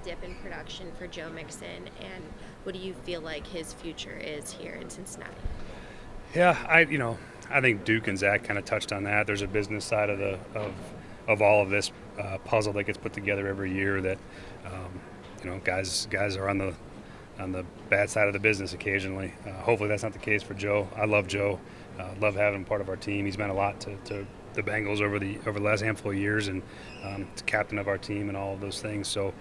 dip in production for Joe Mixon, and what do you feel like his future is here in Cincinnati? Yeah, I think Duke and Zach kind of touched on that. There's a business side of all of this puzzle that gets put together every year. That guys are on the bad side of the business occasionally. Hopefully that's not the case for Joe. I love Joe. Love having him part of our team. He's meant a lot to the Bengals over the last handful of years, and the captain of our team and all of those things. So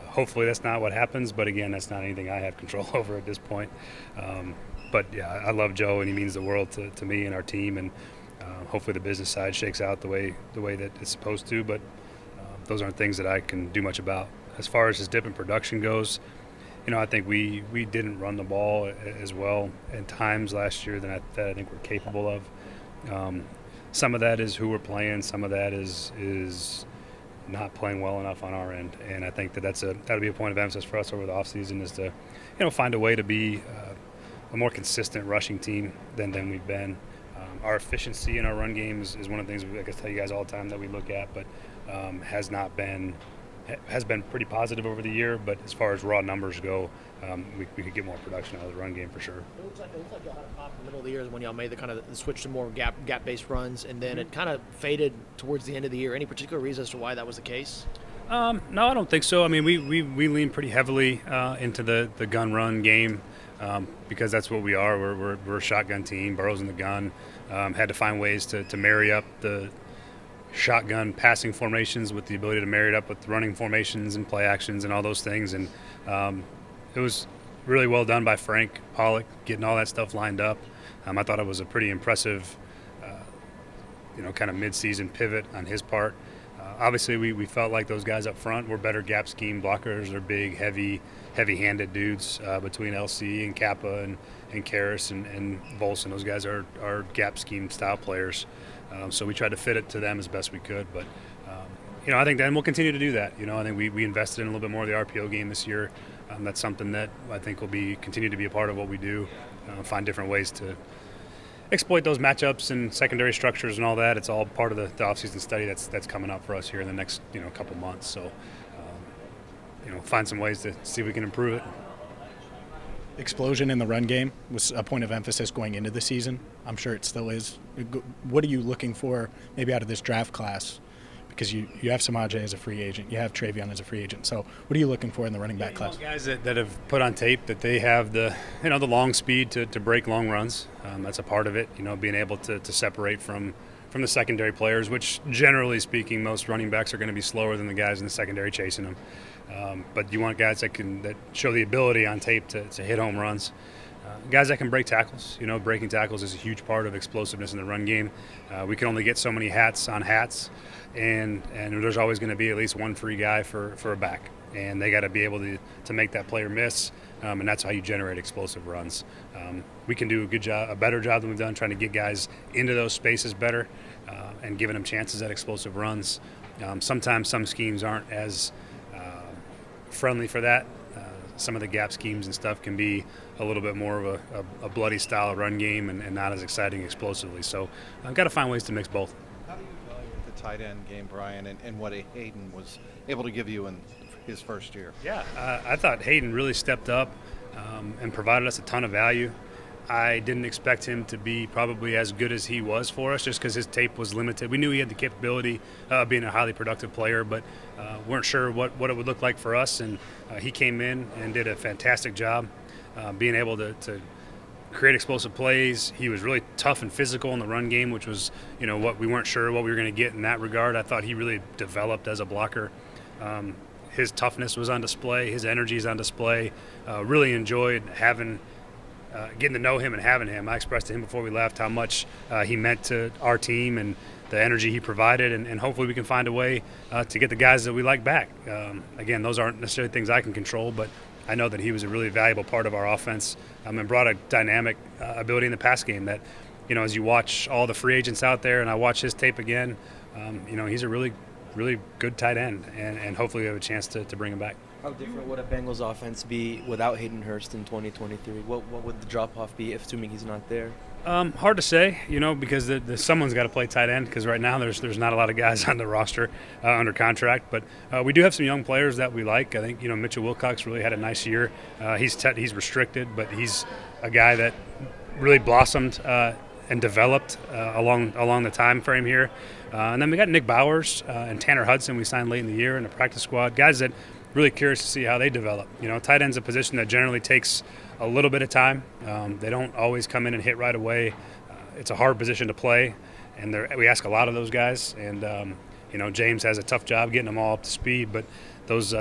hopefully that's not what happens. But again, that's not anything I have control over at this point. But yeah, I love Joe, and he means the world to me and our team. And hopefully the business side shakes out the way that it's supposed to. But those aren't things that I can do much about. As far as his dip in production goes, I think we didn't run the ball as well at times last year that I think we're capable of. Some of that is who we're playing. Some of that is not playing well enough on our end, and I think that'll be a point of emphasis for us over the offseason is to find a way to be a more consistent rushing team than we've been. Our efficiency in our run game is one of the things I can tell you guys all the time that we look at, but has been pretty positive over the year. But as far as raw numbers go, we could get more production out of the run game for sure. It looks like y'all had a pop in the middle of the year when y'all made the switch to more gap-based runs, and then it kind of faded towards the end of the year. Any particular reason as to why that was the case? No, I don't think so. I mean, we lean pretty heavily into the gun run game because that's what we are. We're a shotgun team. Burrow's in the gun. Had to find ways to marry up the shotgun passing formations with the ability to marry it up with running formations and play actions and all those things. And it was really well done by Frank Pollock getting all that stuff lined up. I thought it was a pretty impressive, kind of mid-season pivot on his part. Obviously, we felt like those guys up front were better gap scheme blockers. They're big, heavy-handed dudes between LC and Kappa and Karras and Volson. Those guys are gap scheme style players. So we tried to fit it to them as best we could. But, I think then we'll continue to do that. I think we invested in a little bit more of the RPO game this year. That's something that I think will continue to be a part of what we do, find different ways to exploit those matchups and secondary structures and all that. It's all part of the offseason study that's coming up for us here in the next couple months. So, find some ways to see if we can improve it. Explosion in the run game was a point of emphasis going into the season. I'm sure it still is. What are you looking for maybe out of this draft class? Because you have Samaje as a free agent, you have Travion as a free agent. So what are you looking for in the running back class? Guys that have put on tape that they have the the long speed to break long runs. That's a part of it. Being able to separate from the secondary players, which generally speaking, most running backs are going to be slower than the guys in the secondary chasing them. But you want guys that show the ability on tape to hit home runs. Guys that can break tackles. Breaking tackles is a huge part of explosiveness in the run game. We can only get so many hats on hats, and there's always going to be at least one free guy for a back. And they got to be able to make that player miss, and that's how you generate explosive runs. We can do a better job than we've done trying to get guys into those spaces better and giving them chances at explosive runs. Sometimes some schemes aren't as friendly for that. Some of the gap schemes and stuff can be a little bit more of a bloody style of run game and not as exciting explosively. So I've got to find ways to mix both. How do you evaluate the tight end game, Brian, and what Hayden was able to give you in his first year? Yeah, I thought Hayden really stepped up and provided us a ton of value. I didn't expect him to be probably as good as he was for us just because his tape was limited. We knew he had the capability of being a highly productive player, but weren't sure what it would look like for us. And he came in and did a fantastic job being able to create explosive plays. He was really tough and physical in the run game, which was what we weren't sure what we were going to get in that regard. I thought he really developed as a blocker. His toughness was on display. His energy is on display. Really enjoyed getting to know him and having him. I expressed to him before we left how much he meant to our team and the energy he provided, and hopefully we can find a way to get the guys that we like back. Again, those aren't necessarily things I can control, but I know that he was a really valuable part of our offense and brought a dynamic ability in the pass game that, as you watch all the free agents out there and I watch his tape again, he's a really, really good tight end, and hopefully we have a chance to bring him back. How different would a Bengals offense be without Hayden Hurst in 2023? What would the drop-off be, assuming he's not there? Hard to say, because someone's got to play tight end because right now there's not a lot of guys on the roster under contract. But we do have some young players that we like. I think Mitchell Wilcox really had a nice year. He's restricted, but he's a guy that really blossomed and developed along the time frame here. And then we got Nick Bowers and Tanner Hudson we signed late in the year in the practice squad. Guys that really curious to see how they develop. Tight end's a position that generally takes a little bit of time. They don't always come in and hit right away. It's a hard position to play, and we ask a lot of those guys. And James has a tough job getting them all up to speed. But those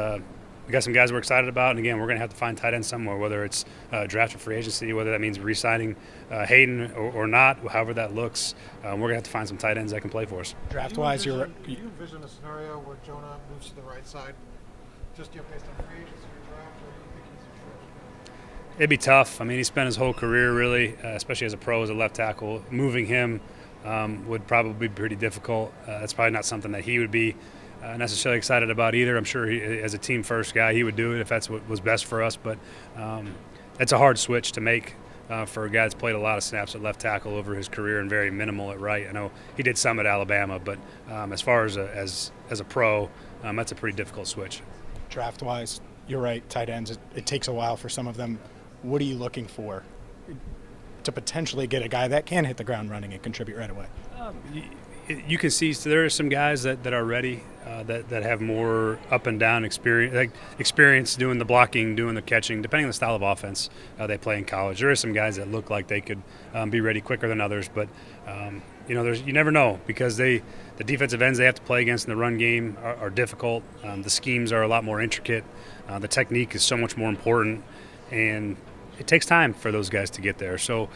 we got some guys we're excited about. And again, we're going to have to find tight ends somewhere, whether it's draft or free agency, whether that means re-signing Hayden or not, however that looks. We're going to have to find some tight ends that can play for us. Draft-wise, do you envision a scenario where Jonah moves to the right side, just based on free agency or draft, or do you think he's a free agent? It'd be tough. I mean, he spent his whole career really, especially as a pro, as a left tackle. Moving him would probably be pretty difficult. That's probably not something that he would be necessarily excited about either. I'm sure as a team-first guy, he would do it if that's what was best for us. But it's a hard switch to make for a guy that's played a lot of snaps at left tackle over his career and very minimal at right. I know he did some at Alabama, but as far as a pro, that's a pretty difficult switch. Draft-wise, you're right, tight ends, it takes a while for some of them. What are you looking for to potentially get a guy that can hit the ground running and contribute right away? You can see there are some guys that are ready, that have more up and down experience doing the blocking, doing the catching, depending on the style of offense they play in college. There are some guys that look like they could be ready quicker than others, but you never know because the defensive ends they have to play against in the run game are difficult. The schemes are a lot more intricate. The technique is so much more important, and it takes time for those guys to get there. So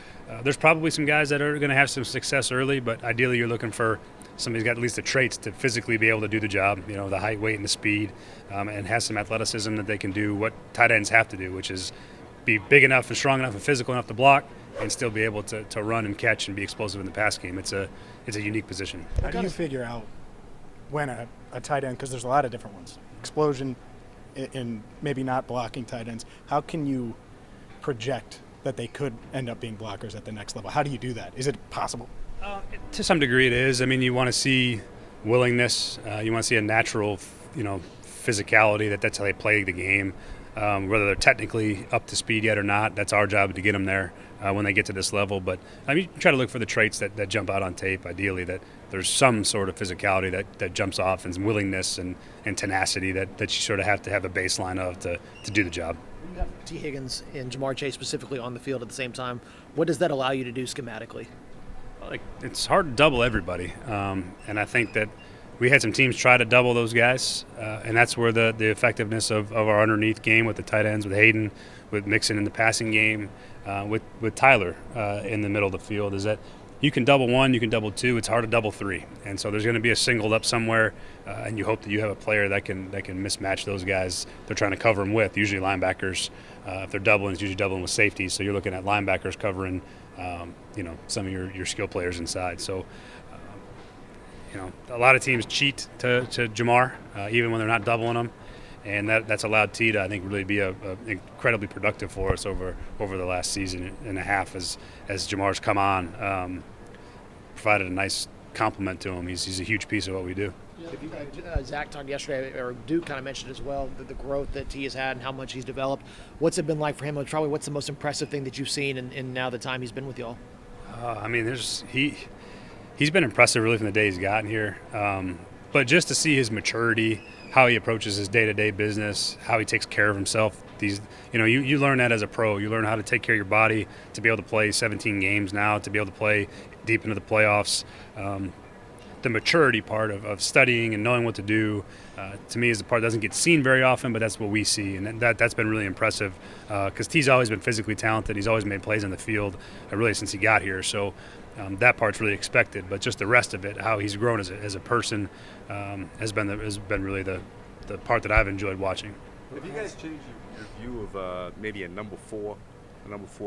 there's probably some guys that are going to have some success early, but ideally you're looking for somebody who's got at least the traits to physically be able to do the job, the height, weight, and the speed, and has some athleticism that they can do what tight ends have to do, which is be big enough and strong enough and physical enough to block and still be able to run and catch and be explosive in the pass game. It's a unique position. How do you figure out when a tight end, because there's a lot of different ones, explosion in maybe not blocking tight ends, how can you project that they could end up being blockers at the next level? How do you do that? Is it possible? To some degree it is. I mean, you want to see willingness. You want to see a natural, physicality that's how they play the game. Whether they're technically up to speed yet or not, that's our job to get them there when they get to this level. But you try to look for the traits that jump out on tape, ideally, that there's some sort of physicality that jumps off and some willingness and tenacity that you sort of have to have a baseline of to do the job. You have T. Higgins and Jamar Chase specifically on the field at the same time. What does that allow you to do schematically? It's hard to double everybody, and I think that we had some teams try to double those guys, and that's where the effectiveness of our underneath game with the tight ends, with Hayden, with Mixon in the passing game, with Tyler in the middle of the field, is that you can double one, you can double two. It's hard to double three, and so there's going to be a singled up somewhere, and you hope that you have a player that can mismatch those guys they're trying to cover them with. Usually linebackers, if they're doubling, it's usually doubling with safety. So you're looking at linebackers covering, some of your skill players inside. So. A lot of teams cheat to Jamar, even when they're not doubling them, and that's allowed T to, I think, really be incredibly productive for us over the last season and a half as Jamar's come on, provided a nice compliment to him. He's a huge piece of what we do. Zach talked yesterday, or Duke kind of mentioned as well, the growth that T has had and how much he's developed. What's it been like for him? Probably what's the most impressive thing that you've seen in now the time he's been with y'all? He's been impressive really from the day he's gotten here. But just to see his maturity, how he approaches his day-to-day business, how he takes care of himself. You learn that as a pro. You learn how to take care of your body, to be able to play 17 games now, to be able to play deep into the playoffs. The maturity part of studying and knowing what to do, to me, is the part that doesn't get seen very often, but that's what we see. And that's been really impressive because T's always been physically talented. He's always made plays on the field, really since he got here. So that part's really expected, but just the rest of it, how he's grown as a person, has been really the part that I've enjoyed watching. Have you guys changed your view of maybe a number four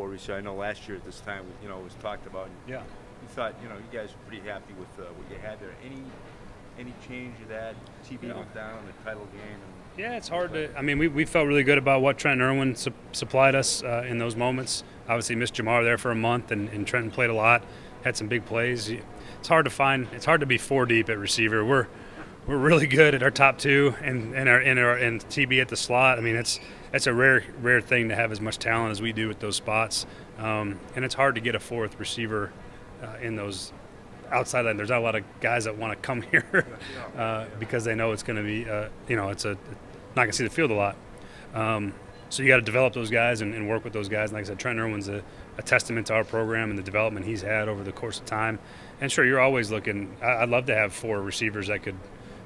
receiver? I know last year at this time, it was talked about. Yeah. You thought, you guys were pretty happy with what you had there. Any change of that? TB went down the title game. Yeah, it's hard to. I mean, we felt really good about what Trent Irwin supplied us in those moments. Obviously missed Jamar there for a month, and Trenton played a lot, had some big plays. It's hard to be 4 deep at receiver. We're really good at our top 2 and TB at the slot. I mean, it's a rare thing to have as much talent as we do at those spots, and it's hard to get a 4th receiver in those outside line. There's not a lot of guys that want to come here because they know it's going to be it's not going to see the field a lot. So you got to develop those guys and work with those guys. And like I said, Trent Irwin's a testament to our program and the development he's had over the course of time. And sure, you're always looking. I'd love to have 4 receivers that could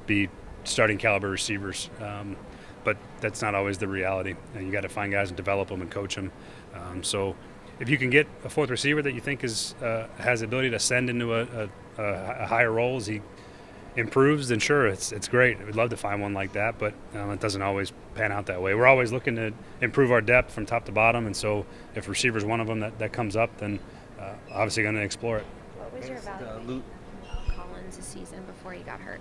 be starting caliber receivers, but that's not always the reality. And you got to find guys and develop them and coach them. So if you can get a 4th receiver that you think has the ability to ascend into a higher role as he improves, then sure, it's great. We'd love to find one like that, but it doesn't always pan out that way. We're always looking to improve our depth from top to bottom, and so if receiver's one of them that comes up, then obviously going to explore it. What was your evaluation of Collins this season before he got hurt?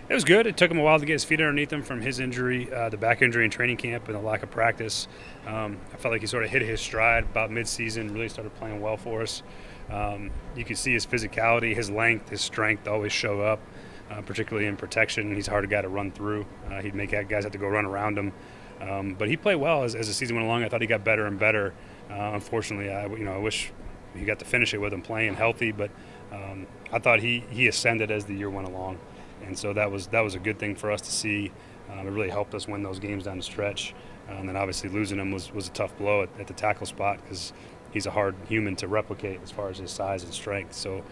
It was good. It took him a while to get his feet underneath him from his injury, the back injury in training camp and the lack of practice. I felt like he sort of hit his stride about mid-season, really started playing well for us. You could see his physicality, his length, his strength always show up, particularly in protection. He's a hard guy to run through. He'd make guys have to go run around him. But he played well as the season went along. I thought he got better and better. Unfortunately, I wish he got to finish it with him playing healthy, but I thought he ascended as the year went along. And so that was a good thing for us to see. It really helped us win those games down the stretch. And then obviously losing him was a tough blow at the tackle spot because he's a hard human to replicate as far as his size and strength. So,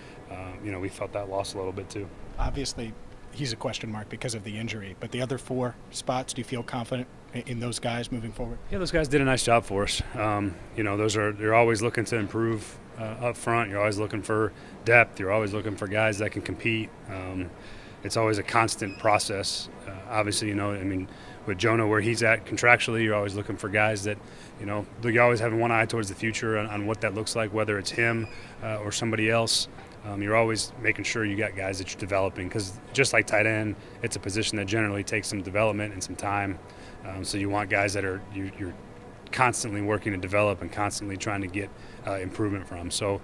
we felt that loss a little bit too. Obviously, he's a question mark because of the injury, but the other 4 spots, do you feel confident in those guys moving forward? Yeah, those guys did a nice job for us. You're always looking to improve up front. You're always looking for depth. You're always looking for guys that can compete. It's always a constant process. Obviously, with Jonah where he's at contractually, you're always looking for guys that, you're always having one eye towards the future on what that looks like, whether it's him or somebody else. You're always making sure you got guys that you're developing because just like tight end, it's a position that generally takes some development and some time. So you want guys that you're constantly working to develop and constantly trying to get improvement from. So,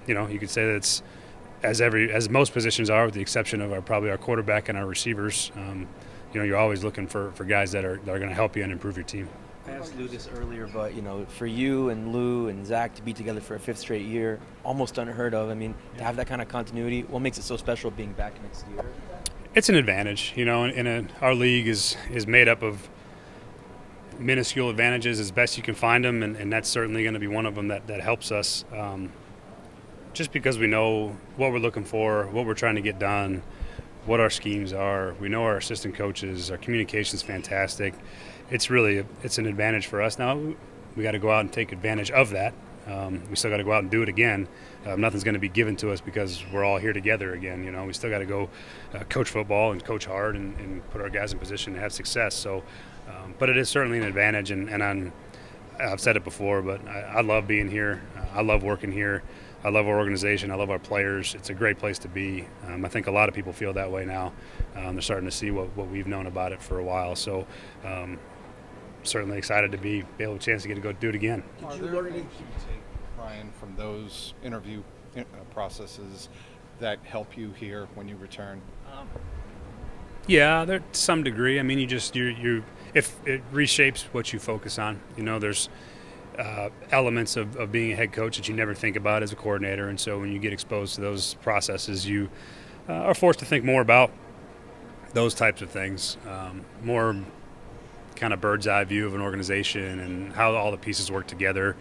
you could say that it's as most positions are, with the exception of probably our quarterback and our receivers. You're always looking for guys that are going to help you and improve your team. I asked Lou this earlier, but for you and Lou and Zach to be together for a 5th straight year, almost unheard of. I mean, to have that kind of continuity, what makes it so special being back next year? It's an advantage, our league is made up of minuscule advantages as best you can find them, and that's certainly going to be one of them that helps us. Just because we know what we're looking for, what we're trying to get done, what our schemes are. We know our assistant coaches, our communication's fantastic. It's an advantage for us. Now we got to go out and take advantage of that. We still got to go out and do it again. Nothing's going to be given to us because we're all here together again. We still got to go coach football and coach hard and put our guys in position to have success. So, but it is certainly an advantage, and I've said it before, but I love being here. I love working here. I love our organization. I love our players. It's a great place to be. I think a lot of people feel that way now. They're starting to see what we've known about it for a while. So certainly excited to be able to chance to get to go do it again. Did you learn anything you take, Brian, from those interview processes that help you here when you return? Yeah, to some degree. I mean, if it reshapes what you focus on. There's elements of being a head coach that you never think about as a coordinator, and so when you get exposed to those processes, you are forced to think more about those types of things, more kind of bird's eye view of an organization and how all the pieces work together,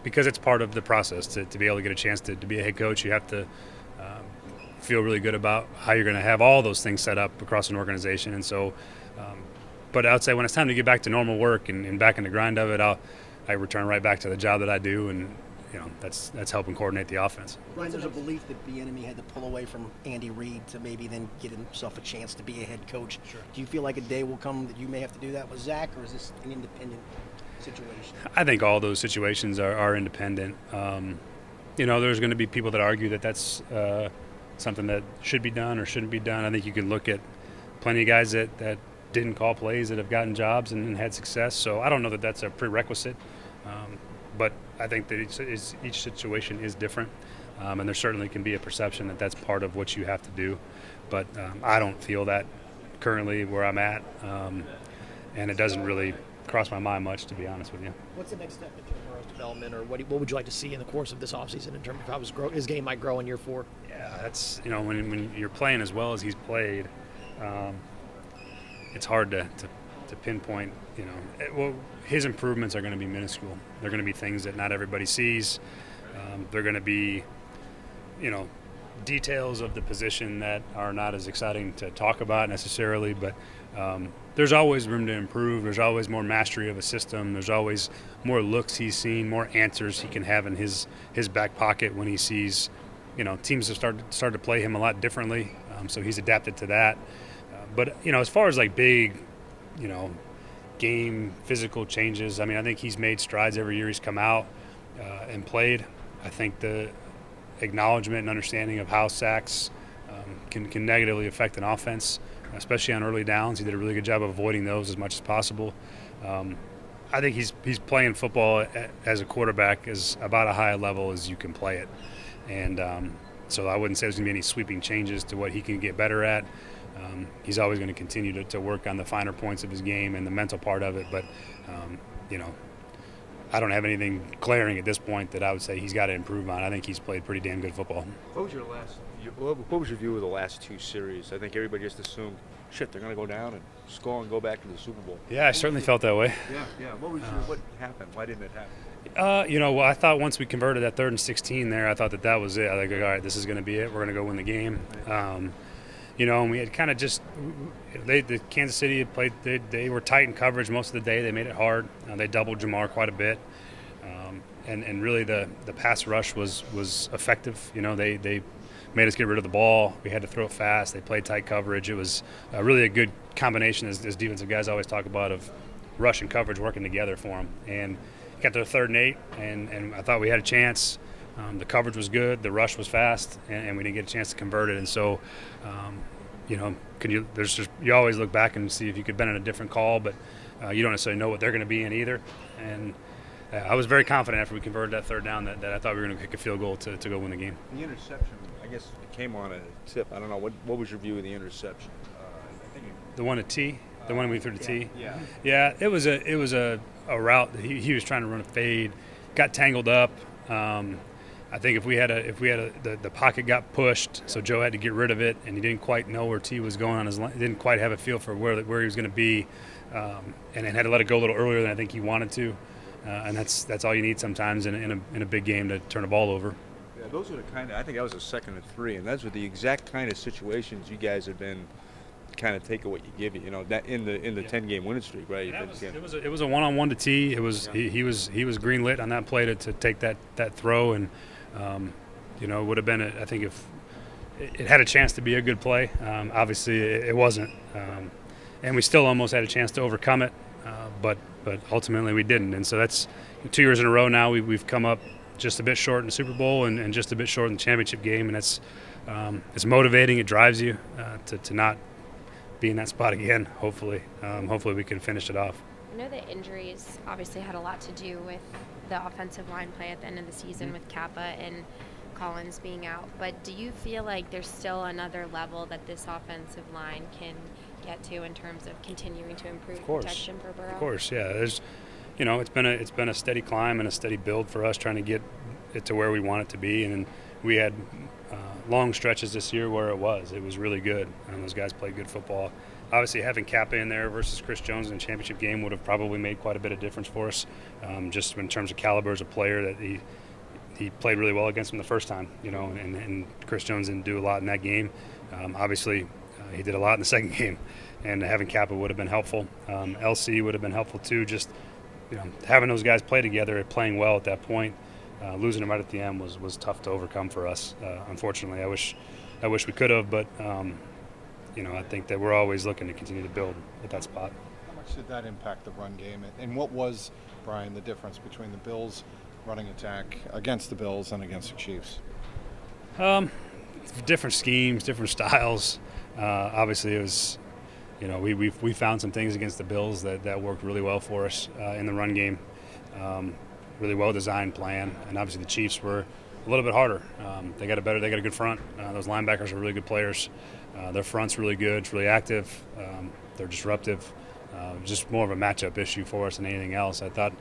because it's part of the process. To be able to get a chance to be a head coach, you have to feel really good about how you're going to have all those things set up across an organization. And so but I'd say when it's time to get back to normal work and back in the grind of it, I return right back to the job that I do, and that's helping coordinate the offense. Ryan, there's a belief that Bieniemy had to pull away from Andy Reid to maybe then get himself a chance to be a head coach. Sure. Do you feel like a day will come that you may have to do that with Zach, or is this an independent situation? I think all those situations are independent. There's going to be people that argue that that's something that should be done or shouldn't be done. I think you can look at plenty of guys that didn't call plays that have gotten jobs and had success. So I don't know that that's a prerequisite. but I think that each situation is different, and there certainly can be a perception that that's part of what you have to do. But I don't feel that currently where I'm at, and it doesn't really cross my mind much, to be honest with you. What's the next step in Joe Burrow's development, or what would you like to see in the course of this offseason in terms of how his game might grow in year 4? Yeah, that's, when you're playing as well as he's played, it's hard to pinpoint. Well, his improvements are going to be minuscule. They're going to be things that not everybody sees. They're going to be, details of the position that are not as exciting to talk about necessarily, but there's always room to improve. There's always more mastery of a system. There's always more looks he's seen, more answers he can have in his back pocket when he sees, teams have started to play him a lot differently. So he's adapted to that. But as far as like big, game physical changes, I think he's made strides every year he's come out and played. I think the acknowledgement and understanding of how sacks can negatively affect an offense, especially on early downs. He did a really good job of avoiding those as much as possible. I think he's playing football as a quarterback is about a high level as you can play it. And so I wouldn't say there's going to be any sweeping changes to what he can get better at. He's always going to continue to work on the finer points of his game and the mental part of it. But, I don't have anything glaring at this point that I would say he's got to improve on. I think he's played pretty damn good football. What was your view of the last 2 series? I think everybody just assumed, shit, they're going to go down and score and go back to the Super Bowl. Yeah, I certainly felt that way. Yeah. What happened? Why didn't it happen? Well, I thought once we converted that 3rd and 16 there, I thought that was it. I think, all right, this is going to be it. We're going to go win the game. And we had kind of just the Kansas City had played. They were tight in coverage most of the day. They made it hard. They doubled Jamar quite a bit, and really the pass rush was effective. They made us get rid of the ball. We had to throw it fast. They played tight coverage. It was really a good combination, as defensive guys always talk about, of rush and coverage working together for them. And got to the 3rd and 8, and I thought we had a chance. The coverage was good, the rush was fast, and we didn't get a chance to convert it. And so, you always look back and see if you could have been in a different call, but you don't necessarily know what they're going to be in either. And I was very confident after we converted that 3rd down that I thought we were going to kick a field goal to go win the game. The interception, I guess, it came on a tip. I don't know. What was your view of the interception? The one at T, the one we threw to T. Yeah. Yeah, it was a route. He was trying to run a fade, got tangled up. I think if we had the pocket got pushed, so Joe had to get rid of it, and he didn't quite know where T was going on his line. He didn't quite have a feel for where he was going to be, and then had to let it go a little earlier than I think he wanted to. And that's all you need sometimes in a big game to turn a ball over. Yeah, those are the kind of, I think that was a 2nd and 3, and those are the exact kind of situations you guys have been kind of take what you give you. That in the 10-game winning streak, right? It was a one-on-one to T. It was he was green lit on that play to take that throw, and it would have been I think if it had a chance to be a good play. Obviously it wasn't, and we still almost had a chance to overcome it, but ultimately we didn't. And so that's 2 years in a row now we've come up just a bit short in the Super Bowl and just a bit short in the championship game, and it's motivating. It drives you to not be in that spot again. Hopefully we can finish it off. I know that injuries obviously had a lot to do with the offensive line play at the end of the season with Kappa and Collins being out, but do you feel like there's still another level that this offensive line can get to in terms of continuing to improve protection for Burrow? Of course, yeah. There's, it's been a steady climb and a steady build for us trying to get it to where we want it to be, and we had long stretches this year where it was really good, and those guys played good football. Obviously, having Kappa in there versus Chris Jones in the championship game would have probably made quite a bit of difference for us, just in terms of caliber as a player. That he played really well against him the first time, and Chris Jones didn't do a lot in that game. Obviously, he did a lot in the second game, and having Kappa would have been helpful. LC would have been helpful too. Just having those guys play together and playing well at that point. Losing them right at the end was tough to overcome for us. Unfortunately, I wish we could have, but I think that we're always looking to continue to build at that spot. How much did that impact the run game? And what was, Brian, the difference between the Bills' running attack against the Bills and against the Chiefs? Different schemes, different styles. Obviously, it was, we found some things against the Bills that worked really well for us in the run game. really well-designed plan, and obviously the Chiefs were a little bit harder. They got a good front. Those linebackers are really good players. Their front's really good. It's really active. They're disruptive. Just more of a matchup issue for us than anything else. I thought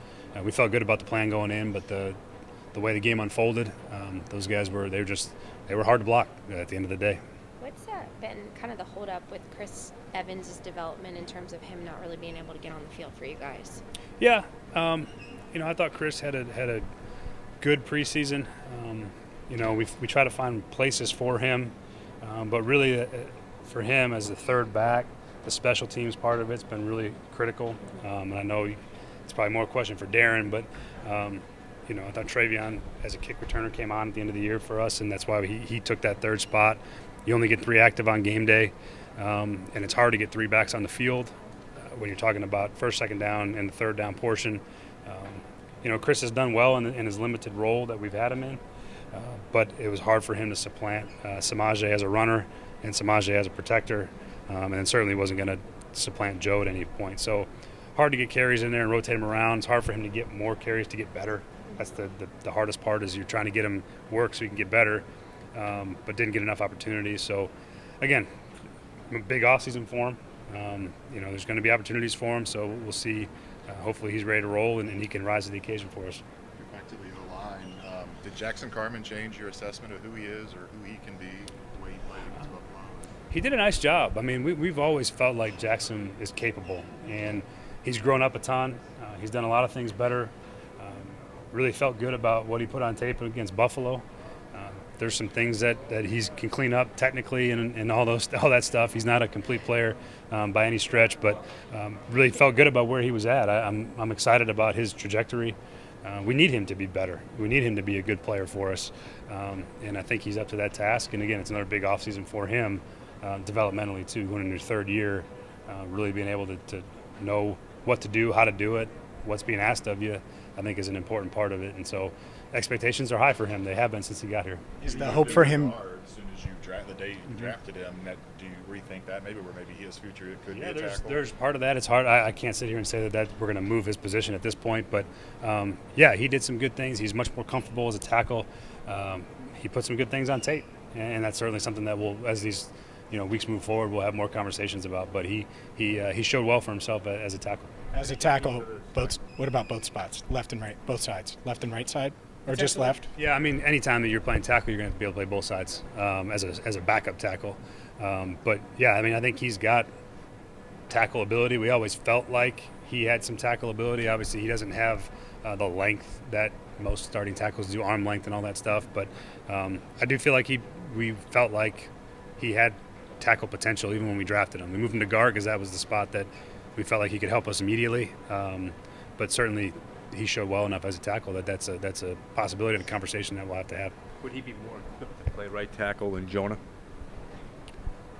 we felt good about the plan going in, but the way the game unfolded, those guys were hard to block at the end of the day. What's been kind of the holdup with Chris Evans' development in terms of him not really being able to get on the field for you guys? Yeah, I thought Chris had a good preseason. We try to find places for him, but really for him as the third back, the special teams part of it's been really critical. And I know it's probably more a question for Darren, but I thought Travion as a kick returner came on at the end of the year for us, and that's why he took that third spot. You only get 3 active on game day, and it's hard to get 3 backs on the field when you're talking about first, second down, and the third down portion. Chris has done well in his limited role that we've had him in, but it was hard for him to supplant Samaje as a runner and Samaje as a protector, and then certainly wasn't going to supplant Joe at any point. So hard to get carries in there and rotate him around. It's hard for him to get more carries to get better. That's the hardest part, is you're trying to get him work so he can get better, but didn't get enough opportunities. So, again, a big offseason for him. There's going to be opportunities for him, so we'll see. Hopefully he's ready to roll and he can rise to the occasion for us. Back to the O-line. Did Jackson Carman change your assessment of who he is or who he can be the way he played against Buffalo? He did a nice job. I mean, we've always felt like Jackson is capable, and he's grown up a ton. He's done a lot of things better. Really felt good about what he put on tape against Buffalo. There's some things that he can clean up technically and all that stuff. He's not a complete player by any stretch, but really felt good about where he was at. I'm excited about his trajectory. We need him to be better. We need him to be a good player for us, and I think he's up to that task. And again, it's another big offseason for him developmentally too, going into his third year, really being able to know what to do, how to do it, what's being asked of you, I think is an important part of it. And so expectations are high for him. They have been since he got here. Is the hope for him? As soon as you the day you drafted him, do you rethink that maybe, where maybe his future could be a tackle? There's part of that. It's hard. I can't sit here and say that we're going to move his position at this point. But he did some good things. He's much more comfortable as a tackle. He put some good things on tape, and that's certainly something that we'll, as these weeks move forward, we'll have more conversations about. But he showed well for himself as a tackle. As a tackle, what about both spots, left and right, both sides, left and right side, or just left? Yeah, I mean, anytime that you're playing tackle, you're going to have to be able to play both sides as a backup tackle. But yeah, I mean, I think he's got tackle ability. We always felt like he had some tackle ability. Obviously, he doesn't have the length that most starting tackles do, arm length and all that stuff. But I do feel like we felt like he had tackle potential even when we drafted him. We moved him to guard because that was the spot that we felt like he could help us immediately. But certainly he showed well enough as a tackle that's a possibility and a conversation that we'll have to have. Would he be more equipped to play right tackle than Jonah?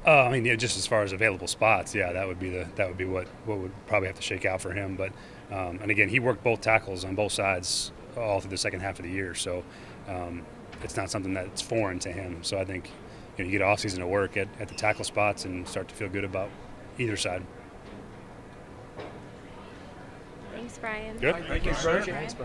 I mean, yeah, just as far as available spots, yeah, that would be what would probably have to shake out for him. But and again, he worked both tackles on both sides all through the second half of the year, so it's not something that's foreign to him. So I think you get off season to work at the tackle spots and start to feel good about either side. Thanks, Brian. Good. Thank you, sir.